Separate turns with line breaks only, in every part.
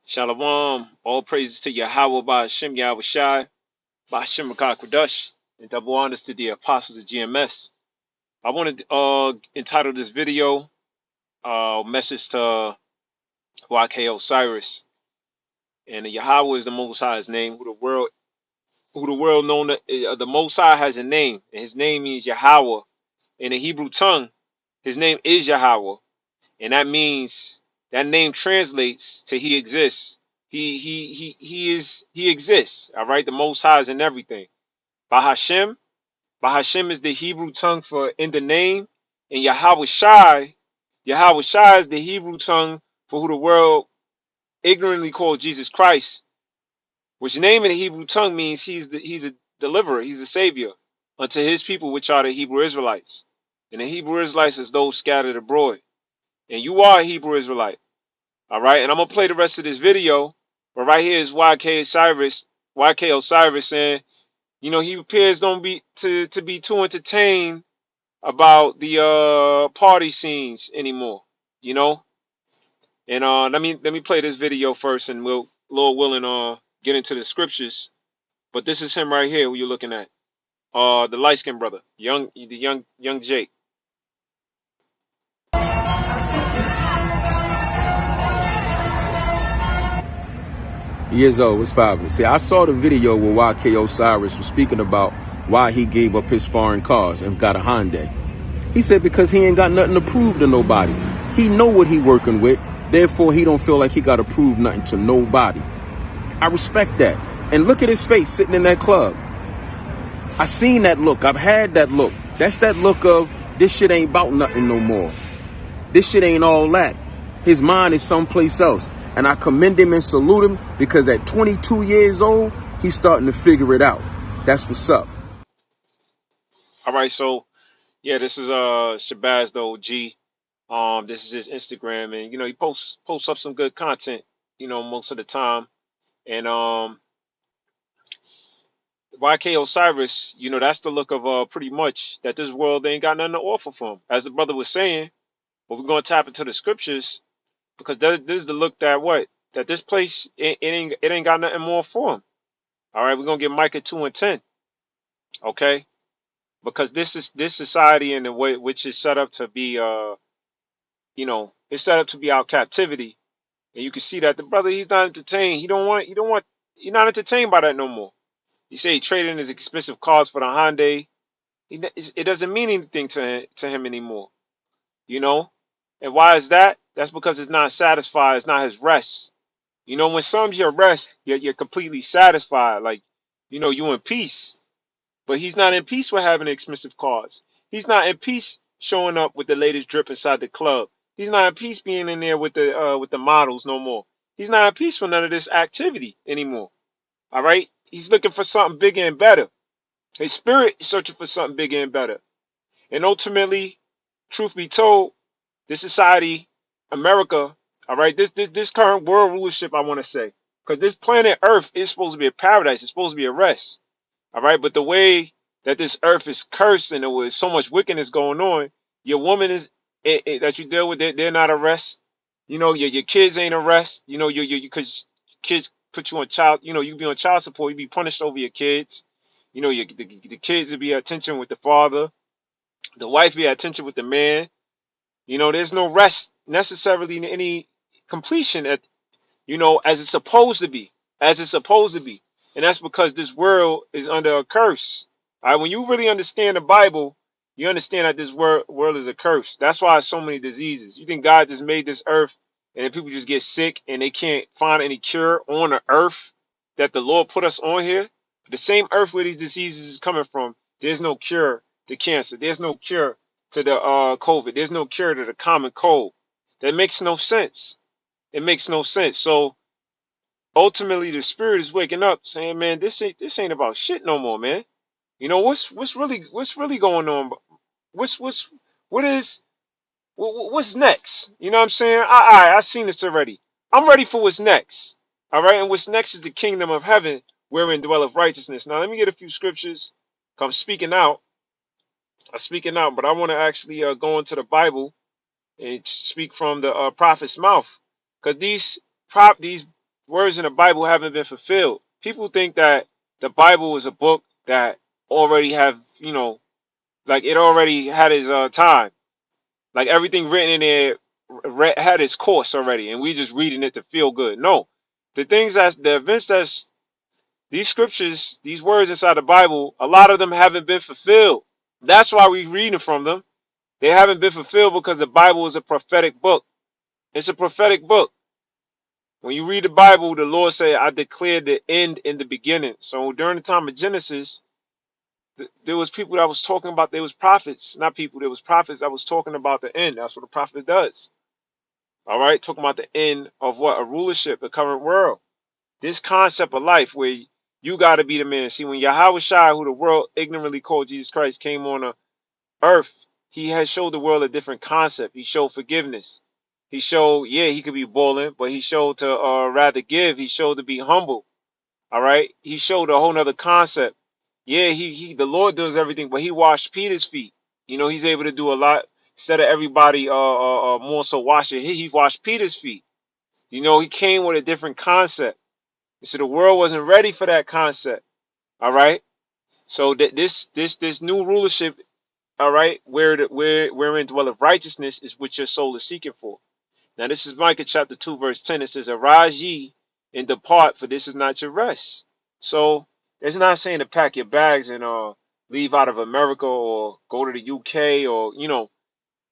Shalom. All praises to Yahweh by Hashem Yahweh Shai, by Hashem Rakah Kodesh, and double honors to the apostles of GMS. I wanted to entitle this video message to YK Osiris. And Yahweh is the Most High's name, who the world known the Most High has a name, and his name means Yahweh. In the Hebrew tongue, his name is Yahweh, and that name translates to he exists. He exists. All right, the Most High is in everything. Bahashem, Bahashem is the Hebrew tongue for in the name, and Yahweh Shai is the Hebrew tongue for who the world ignorantly called Jesus Christ, which name in the Hebrew tongue means he's a deliverer, he's a savior unto his people, which are the Hebrew Israelites. And the Hebrew Israelites is those scattered abroad. And you are a Hebrew Israelite. All right, and I'm gonna play the rest of this video, but right here is YK Osiris saying, he appears don't be to be too entertained about the party scenes anymore, you know. And let me play this video first, and we'll, Lord willing, get into the scriptures. But this is him right here who you're looking at, the light skinned brother, young Jake.
Years old, what's poppin'? See, I saw the video where YK Osiris was speaking about why he gave up his foreign cars and got a Hyundai. He said because he ain't got nothing to prove to nobody. He know what he working with, therefore he don't feel like he got to prove nothing to nobody. I respect that. And look at his face sitting in that club. I seen that look. I've had that look. That's that look of this shit ain't about nothing no more. This shit ain't all that. His mind is someplace else. And I commend him and salute him because at 22 years old, he's starting to figure it out. That's what's up.
All right, so yeah, this is Shabazz the OG. This is his Instagram, and he posts up some good content, most of the time. And YK Osiris, that's the look of pretty much that this world ain't got nothing to offer for him. As the brother was saying, but we're gonna tap into the scriptures because this is the look that this place it ain't got nothing more for him. All right, we're gonna get Micah 2:10. Okay, because this society and the way which is set up to be it's set up to be our captivity, and you can see that the brother he's not entertained. He's not entertained by that no more. He said he traded in his expensive cars for the Hyundai. It doesn't mean anything to him anymore, you know. And why is that? That's because it's not satisfied. It's not his rest. When some's your rest, you're completely satisfied. Like, you in peace. But he's not in peace with having expensive cars. He's not in peace showing up with the latest drip inside the club. He's not in peace being in there with the models no more. He's not in peace with none of this activity anymore. All right? He's looking for something bigger and better. His spirit is searching for something bigger and better. And ultimately, truth be told, this society, America, all right, this current world rulership, I want to say, because this planet Earth is supposed to be a paradise. It's supposed to be a rest. All right, but the way that this earth is cursed and there was so much wickedness going on, your woman that you deal with, they're not a rest. Your kids ain't a rest. Because kids put you on you be on child support, you be punished over your kids. The kids will be attention with the father, the wife be attention with the man. There's no rest necessarily in any completion as it's supposed to be, and that's because this world is under a curse. All right, when you really understand the Bible, you understand that this world is a curse. That's why there's so many diseases. You think God just made this earth and then people just get sick and they can't find any cure on the earth that the Lord put us on here? The same earth where these diseases is coming from, there's no cure to cancer. There's no cure to the COVID. There's no cure to the common cold. That makes no sense. It makes no sense. So ultimately, the spirit is waking up, saying, "Man, this ain't about shit no more, man. What's really going on What's what is what's next? You know what I'm saying? I seen this already. I'm ready for what's next. All right, and what's next is the kingdom of heaven, wherein dwelleth righteousness. Now let me get a few scriptures. Come speaking out. I'm speaking out, but I want to actually go into the Bible and speak from the prophet's mouth, because these words in the Bible haven't been fulfilled. People think that the Bible is a book that already have, like it already had its time, like everything written in there had its course already, and we just reading it to feel good. No, the events that's these scriptures, these words inside the Bible, a lot of them haven't been fulfilled. That's why we reading from them. They haven't been fulfilled because the Bible is a prophetic book. It's a prophetic book. When you read the Bible, the Lord said, I declared the end in the beginning. So during the time of Genesis, there was people that was talking about, there was prophets, not people, there was prophets that was talking about the end. That's what a prophet does. All right, talking about the end of what? A rulership, the current world. This concept of life where you got to be the man. See, when Yahweh Shai, who the world ignorantly called Jesus Christ, came on earth, he had showed the world a different concept. He showed forgiveness. He showed, yeah, he could be balling, but he showed to rather give. He showed to be humble. All right. He showed a whole nother concept. Yeah, the Lord does everything, but he washed Peter's feet. He's able to do a lot instead of everybody more so washing. He washed Peter's feet. He came with a different concept. So the world wasn't ready for that concept. All right. So that this new rulership, all right, wherein dwelleth righteousness is what your soul is seeking for. Now this is Micah chapter 2, verse 10. It says, arise ye and depart, for this is not your rest. So it's not saying to pack your bags and leave out of America or go to the UK, or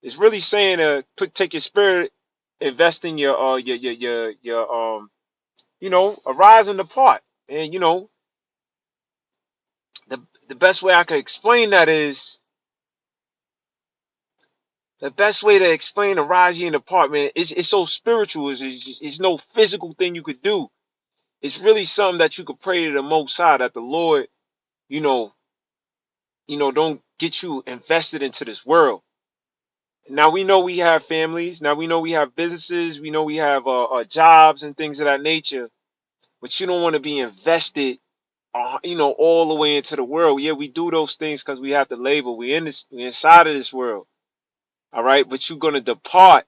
it's really saying to take your spirit, invest in your arise and depart. And the the best way I could explain that is the best way to explain the Raji in the part, man, it's so spiritual. It's no physical thing you could do. It's really something that you could pray to the Most High, that the Lord, you know, don't get you invested into this world. Now we know we have families. Now we know we have businesses. We know we have jobs and things of that nature. But you don't want to be invested, all the way into the world. Yeah, we do those things because we have to labor. We inside of this world. All right, but you're gonna depart.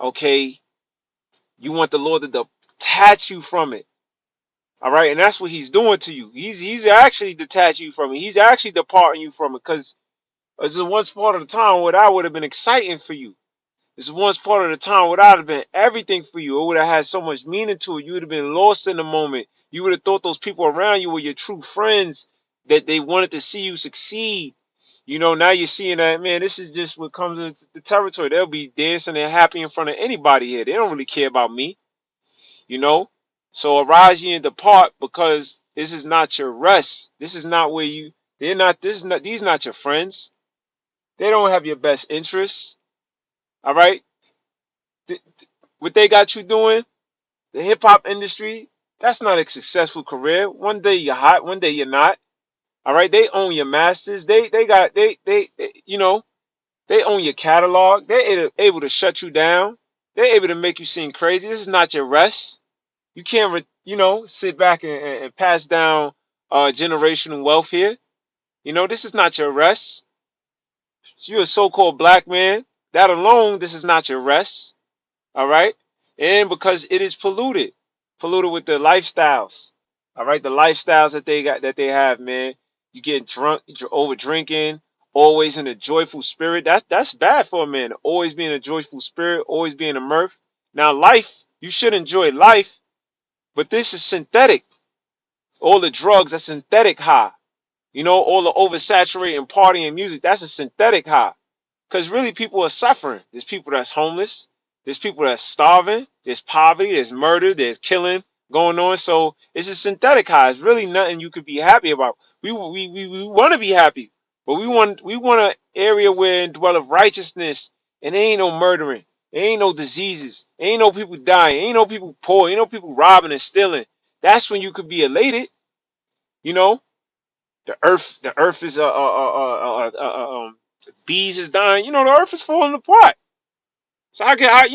Okay, you want the Lord to detach you from it. All right, and that's what He's doing to you. He's actually detaching you from it. He's actually departing you from it, because this is once part of the time where that would have been exciting for you. This is once part of the time where that would have been everything for you. It would have had so much meaning to it. You would have been lost in the moment. You would have thought those people around you were your true friends, that they wanted to see you succeed. Now you're seeing that, man, this is just what comes into the territory. They'll be dancing and happy in front of anybody here. They don't really care about me. you know. So arise ye and depart, because this is not your rest. This is not where you. They're not. This is not. These not your friends. They don't have your best interests. All right. What they got you doing, the hip hop industry, that's not a successful career. One day you're hot, one day you're not. All right. They own your masters. They got they own your catalog. They're able to shut you down. They're able to make you seem crazy. This is not your rest. You can't, sit back and pass down generational wealth here. This is not your rest. You're a so-called black man. That alone, this is not your rest. All right, and because it is polluted with the lifestyles. All right, the lifestyles that they have, man. You get drunk, you're over drinking, always in a joyful spirit. That's bad for a man. Always being a joyful spirit, always being a mirth. Now, life, you should enjoy life, but this is synthetic. All the drugs are synthetic high. All the oversaturating partying music, that's a synthetic high. Because really people are suffering. There's people that's homeless. There's people that's starving. There's poverty. There's murder. There's killing going on. So it's a synthetic high. It's really nothing you could be happy about. We want to be happy, but we want an area where dwell of righteousness, and there ain't no murdering. There ain't no diseases. There ain't no people dying. Ain't no people poor. Ain't no people robbing and stealing. That's when you could be elated. You know, the earth is Bees is dying. You know, the earth is falling apart. So how can I,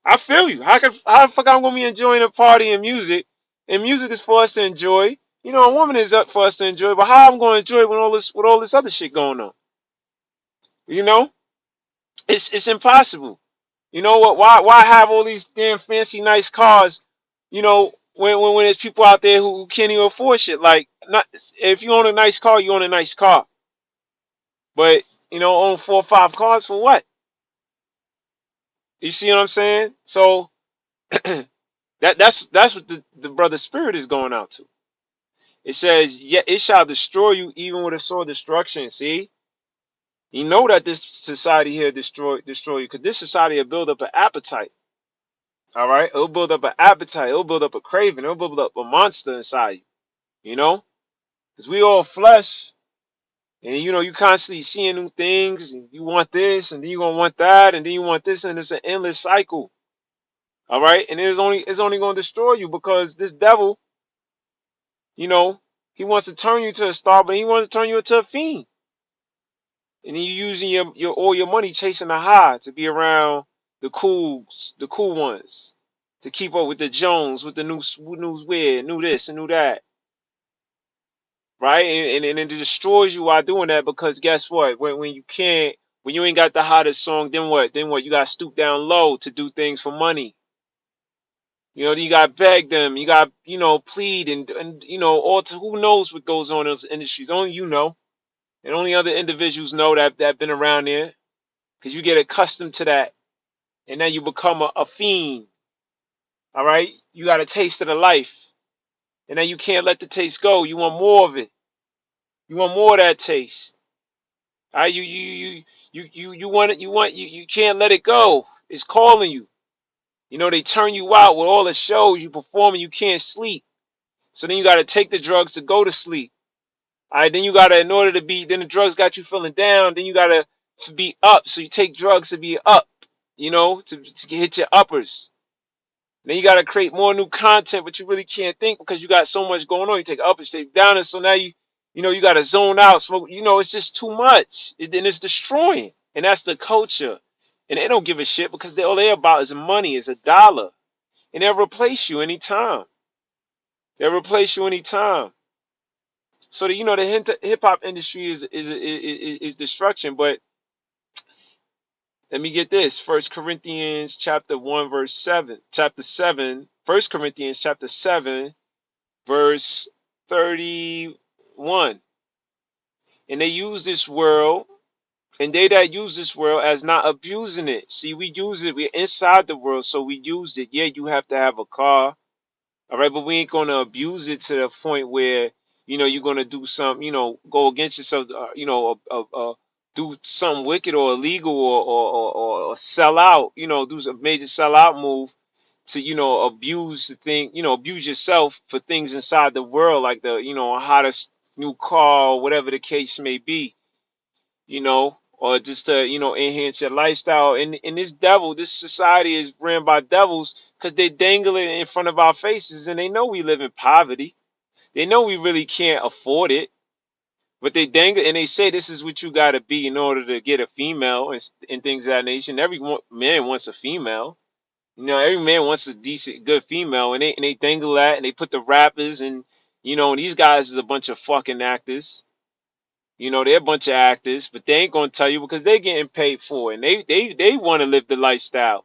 I feel you. How the fuck I'm gonna be enjoying a party and music, and music is for us to enjoy. You know, a woman is up for us to enjoy, but how I'm gonna enjoy it with all this other shit going on? You know, it's impossible. You know what? Why have all these damn fancy nice cars? You know, when there's people out there who can't even afford shit. Like, not if you own a nice car, you own a nice car. But own 4 or 5 cars for what? You see what I'm saying? So that's what the brother spirit is going out to. It says, "Yeah, it shall destroy you, even with a sword of destruction." See, you know that this society here destroy you, because this society will build up an appetite. All right, it'll build up an appetite. It'll build up a craving. It'll build up a monster inside you. You know, because we all flesh, and you constantly seeing new things, and you want this, and then you gonna want that, and then you want this, and it's an endless cycle. All right, and it's only gonna destroy you, because this devil, you know, he wants to turn you to a star, but he wants to turn you into a fiend. And then you using your all your money chasing the high to be around the cool ones, to keep up with the Jones, with the new weird, new this and new that, right? And it destroys you while doing that, because guess what? When you ain't got the hottest song, then what? Then what? You got to stoop down low to do things for money. You got to beg them. You got plead and all to who knows what goes on in those industries. Only you know. And only other individuals know that been around there, because you get accustomed to that, and then you become a fiend. All right, you got a taste of the life, and then you can't let the taste go. You want more of it. You want more of that taste. All right, you want it. You can't let it go. It's calling you. They turn you out with all the shows you perform, and you can't sleep. So then you got to take the drugs to go to sleep. All right, then you gotta, in order to be, then the drugs got you feeling down. Then you gotta be up, so you take drugs to be up. To hit your uppers. Then you gotta create more new content, but you really can't think because you got so much going on. You take uppers, take downers, so now you gotta zone out, smoke. It's just too much. Then it's destroying, and that's the culture. And they don't give a shit, because all they're about is money, is a dollar, and they'll replace you anytime. They'll replace you anytime. So the hip hop industry is destruction. But let me get this: First Corinthians chapter 1 verse 7, chapter 7, 1 Corinthians chapter 7 verse 31. And they use this world, and they that use this world as not abusing it. See, we use it. We're inside the world, so we use it. Yeah, you have to have a car. All right, but we ain't gonna abuse it to the point where you're gonna do something, go against yourself, do something wicked or illegal, or sell out, do a major sell out move to abuse the thing, abuse yourself for things inside the world, like the hottest new car, or whatever the case may be, or just to enhance your lifestyle. And this society is ran by devils, because they dangle it in front of our faces, and they know we live in poverty. They know we really can't afford it, but they dangle, and they say this is what you got to be in order to get a female, and things of that nation. Every man wants a female. Every man wants a decent, good female, and they dangle that, and they put the rappers, and these guys is a bunch of fucking actors. They're a bunch of actors, but they ain't gonna tell you, because they're getting paid for it. And they want to live the lifestyle,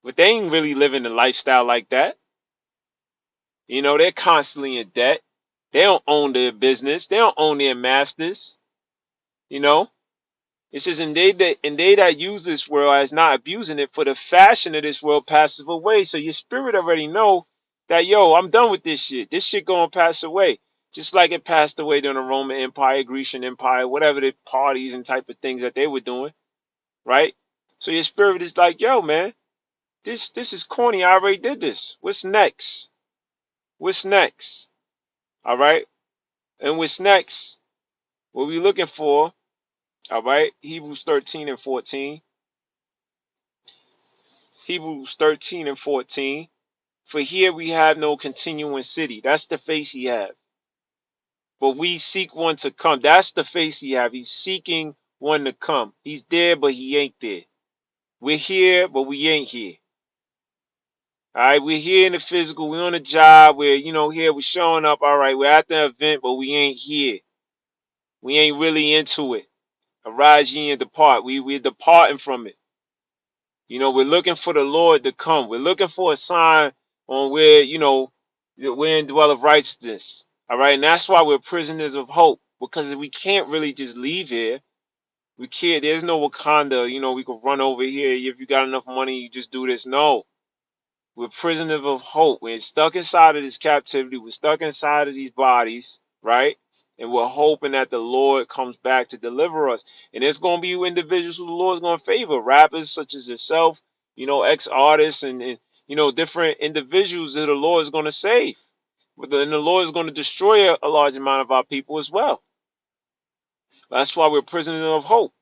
but they ain't really living the lifestyle like that. They're constantly in debt. They don't own their business. They don't own their masters. You know. It says, and they that use this world as not abusing it, for the fashion of this world passes away. So your spirit already know that, yo, I'm done with this shit. This shit gonna pass away. Just like it passed away during the Roman Empire, Grecian Empire, whatever the parties and type of things that they were doing, right? So your spirit is like, yo, man, this is corny. I already did this. What's next? What's next? All right? And what's next? What we looking for? All right? Hebrews 13 and 14. Hebrews 13 and 14. For here we have no continuing city. That's the face he have. But we seek one to come. That's the face he have. He's seeking one to come. He's there, but he ain't there. We're here, but we ain't here. All right, we're here in the physical. We're on a job. We're, here. We're showing up. All right, we're at the event, but we ain't here. We ain't really into it. Arise ye and depart. We're departing from it. We're looking for the Lord to come. We're looking for a sign on where, we're in dwell of righteousness. All right, and that's why we're prisoners of hope, because we can't really just leave here. We can't. There's no Wakanda. We could run over here. If you got enough money, you just do this. No. We're prisoners of hope. We're stuck inside of this captivity. We're stuck inside of these bodies, right? And we're hoping that the Lord comes back to deliver us. And there's going to be individuals who the Lord's going to favor, rappers such as yourself, ex-artists and different individuals that the Lord is going to save. And the Lord is going to destroy a large amount of our people as well. That's why we're prisoners of hope.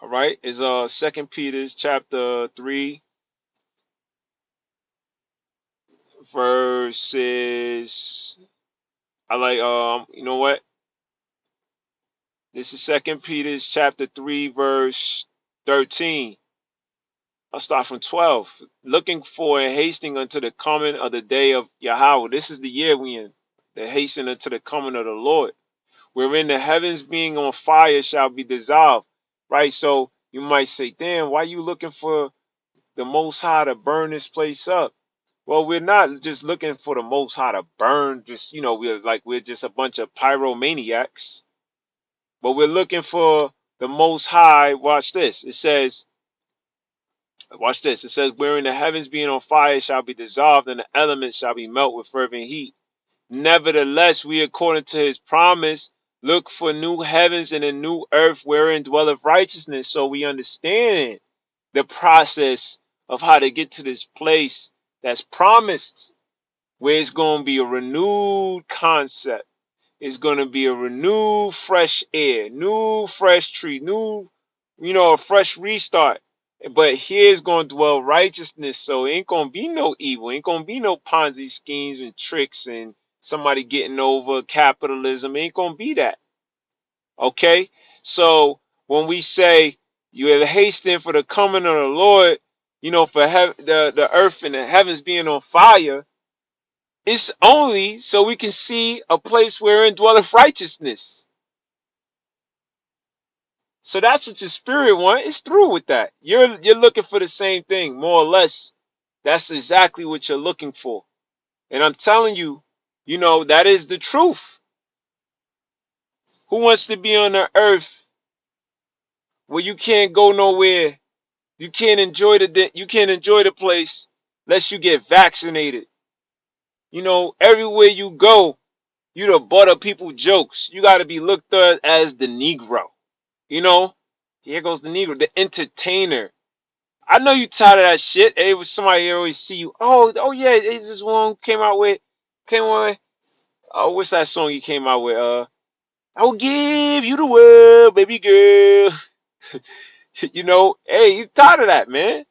All right? Is 2 Peter chapter 3, verses. I like you know what? This is Second Peter chapter 3, verse 13. I'll start from 12. Looking for and hasting unto the coming of the day of Yahweh. This is the year we in. The hasten unto the coming of the Lord. Wherein the heavens being on fire shall be dissolved. Right? So you might say, damn, why you looking for the Most High to burn this place up? Well, we're not just looking for the Most High to burn, we're just a bunch of pyromaniacs. But we're looking for the Most High. Watch this. Watch this. It says, wherein the heavens being on fire shall be dissolved, and the elements shall be melted with fervent heat. Nevertheless, we, according to his promise, look for new heavens and a new earth wherein dwelleth righteousness. So we understand the process of how to get to this place that's promised, where it's going to be a renewed concept. It's going to be a renewed fresh air, new fresh tree, a fresh restart. But here's going to dwell righteousness, so it ain't going to be no evil. Ain't going to be no Ponzi schemes and tricks and somebody getting over capitalism. Ain't going to be that. Okay? So when we say you are hasting for the coming of the Lord, for the earth and the heavens being on fire, it's only so we can see a place wherein dwelleth righteousness. So that's what your spirit wants. It's through with that. You're looking for the same thing, more or less. That's exactly what you're looking for. And I'm telling you, that is the truth. Who wants to be on the earth where you can't go nowhere? You can't enjoy the place unless you get vaccinated. Everywhere you go, you the butt of people jokes. You got to be looked at as the Negro. Here goes the Negro, the entertainer. I know you tired of that shit. It was somebody here always see you. Oh yeah, it's this one came on. Oh, what's that song you came out with? I will give you the world, baby girl. Hey, you tired of that, man?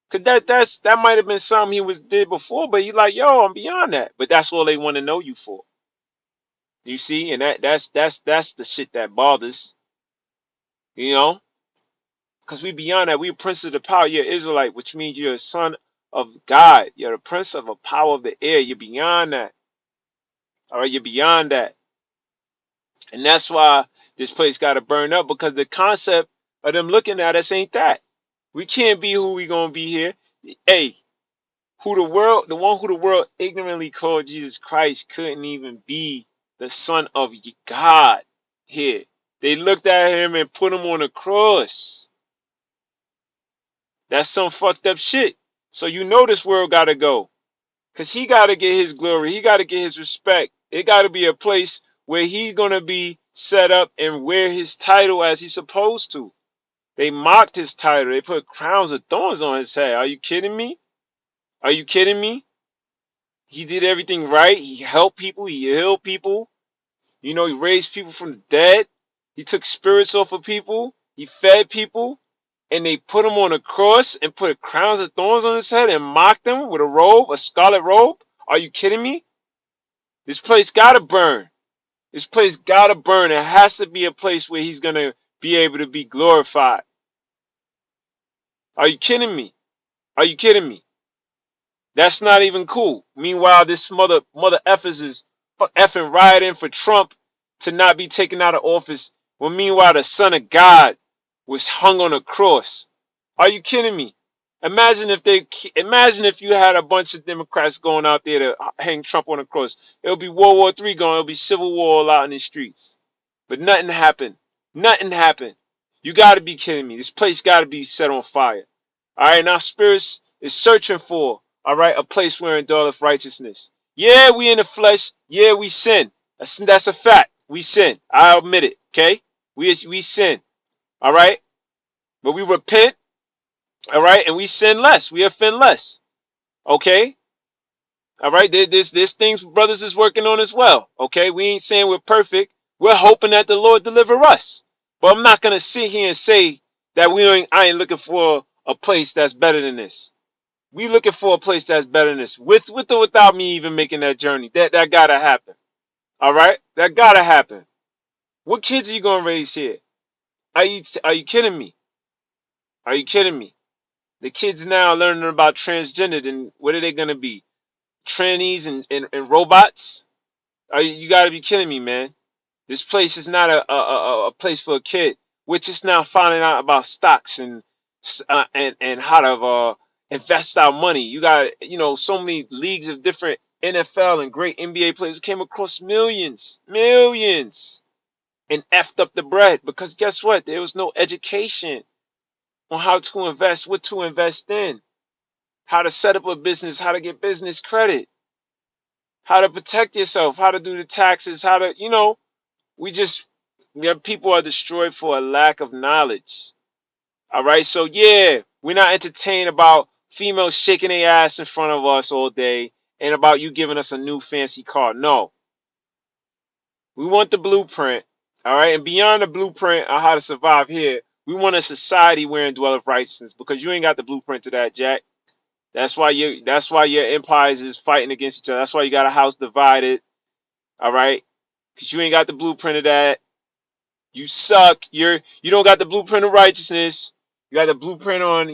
Cause that might have been something he did before, but you like, yo, I'm beyond that. But that's all they want to know you for. You see, and that's the shit that bothers. You know. Because we beyond that. We a prince of the power. You're Israelite, which means you're a son of God. You're a prince of a power of the air. You're beyond that. All right, you're beyond that. And that's why this place got to burn up, because the concept of them looking at us ain't that. We can't be who we going to be here. Hey, the one who the world ignorantly called Jesus Christ couldn't even be the son of God here. They looked at him and put him on a cross. That's some fucked up shit. So this world gotta go. Cause he gotta get his glory. He gotta get his respect. It gotta be a place where he's gonna be set up and wear his title as he's supposed to. They mocked his title. They put crowns of thorns on his head. Are you kidding me? Are you kidding me? He did everything right. He helped people. He healed people. He raised people from the dead. He took spirits off of people. He fed people. And they put him on a cross and put crowns of thorns on his head and mocked him with a scarlet robe. Are you kidding me? This place gotta burn. This place gotta burn. It has to be a place where he's gonna be able to be glorified. Are you kidding me? Are you kidding me? That's not even cool. Meanwhile, this mother effers is effing rioting for Trump to not be taken out of office. Well, meanwhile, the Son of God was hung on a cross. Are you kidding me? Imagine if you had a bunch of Democrats going out there to hang Trump on a cross. It'll be World War III going. It'll be civil war all out in the streets. But nothing happened. Nothing happened. You got to be kidding me. This place got to be set on fire. All right, now spirits is searching for, all right, a place where dwelleth righteousness. Yeah, we in the flesh. Yeah, we sin. That's a fact. We sin. I admit it. Okay, we sin. All right, but we repent. All right, and we sin less. We offend less. Okay. All right, there's things brothers is working on as well. Okay, we ain't saying we're perfect. We're hoping that the Lord deliver us. But I'm not gonna sit here and say that I ain't looking for a place that's better than this. We looking for a place that's better than this, with or without me even making that journey. That gotta happen. All right, that gotta happen. What kids are you gonna raise here? Are you kidding me? Are you kidding me? The kids now are learning about transgender, and what are they gonna be? Trannies and robots? You got to be kidding me, man. This place is not a place for a kid. We're just now finding out about stocks and how to invest our money. You got so many leagues of different NFL and great NBA players who came across millions, and effed up the bread because guess what? There was no education on how to invest, what to invest in, how to set up a business, how to get business credit, how to protect yourself, how to do the taxes, how to we just people are destroyed for a lack of knowledge. All right, so yeah, we're not entertained about females shaking their ass in front of us all day and about you giving us a new fancy car. No, we want the blueprint. All right, and beyond the blueprint on how to survive here, we want a society wherein dwelleth righteousness because you ain't got the blueprint to that, Jack. That's why your empires is fighting against each other. That's why you got a house divided. All right, because you ain't got the blueprint of that. You suck. You don't got the blueprint of righteousness. You got the blueprint on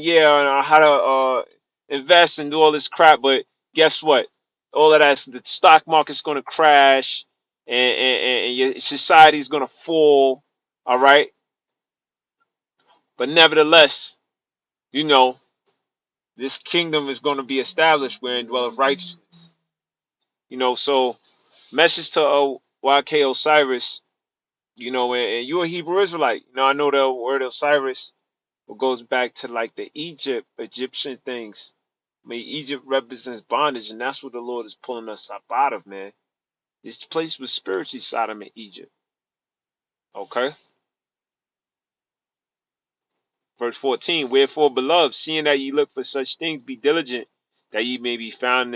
how to invest and do all this crap. But guess what? All of that, the stock market's gonna crash, and your society's gonna fall. All right. But nevertheless, you know this kingdom is gonna be established wherein dwelleth righteousness. So message to YK Osiris. And you're a Hebrew Israelite. I know the word Osiris goes back to like the Egyptian things. I mean, Egypt represents bondage, and that's what the Lord is pulling us up out of, man. This place was spiritually Sodom and Egypt. Okay? Verse 14, wherefore, beloved, seeing that ye look for such things, be diligent that ye may be found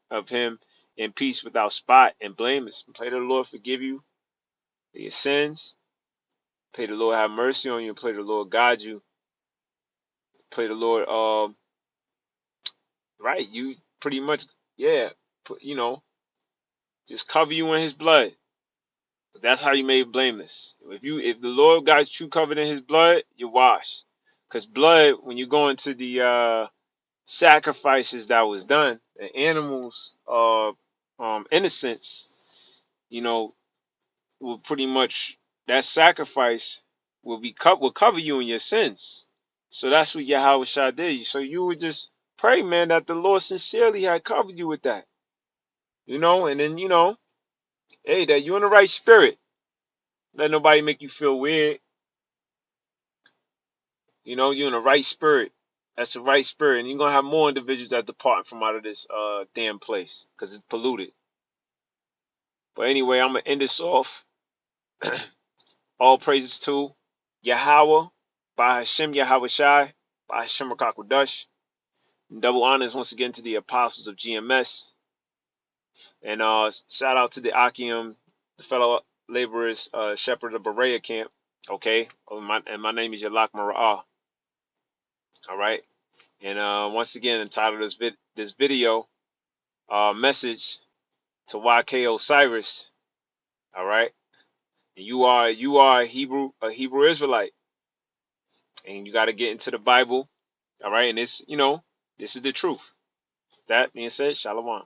of him in peace without spot and blameless. Pray the Lord forgive you for your sins. Pray the Lord have mercy on you. Pray the Lord guide you. Pray the Lord, right? You pretty much, yeah, just cover you in his blood. That's how you made blameless. If the Lord got you covered in his blood, you're washed. Because blood, when you go into the sacrifices that was done, the animals innocence, you know, will pretty much that sacrifice will cover you in your sins. So that's what Yahweh Shah did. So you would just pray, man, that the Lord sincerely had covered you with that. And then hey, that you're in the right spirit. Let nobody make you feel weird. You're in the right spirit. That's the right spirit. And you're gonna have more individuals that depart from out of this damn place because it's polluted. But anyway, I'm gonna end this off. All praises to Yahweh, by Hashem Yahweh Shai, by Hashem Rakakwadash. And double honors once again to the apostles of GMS. And shout out to the Akim, the fellow laborers, shepherd of Berea camp. Okay. And my name is Yalak Mara'ah. All right. And once again, entitled this video, message to YK Osiris. All right. And you are a Hebrew Israelite, and you got to get into the Bible. All right, and this is the truth. That being said, Shalom.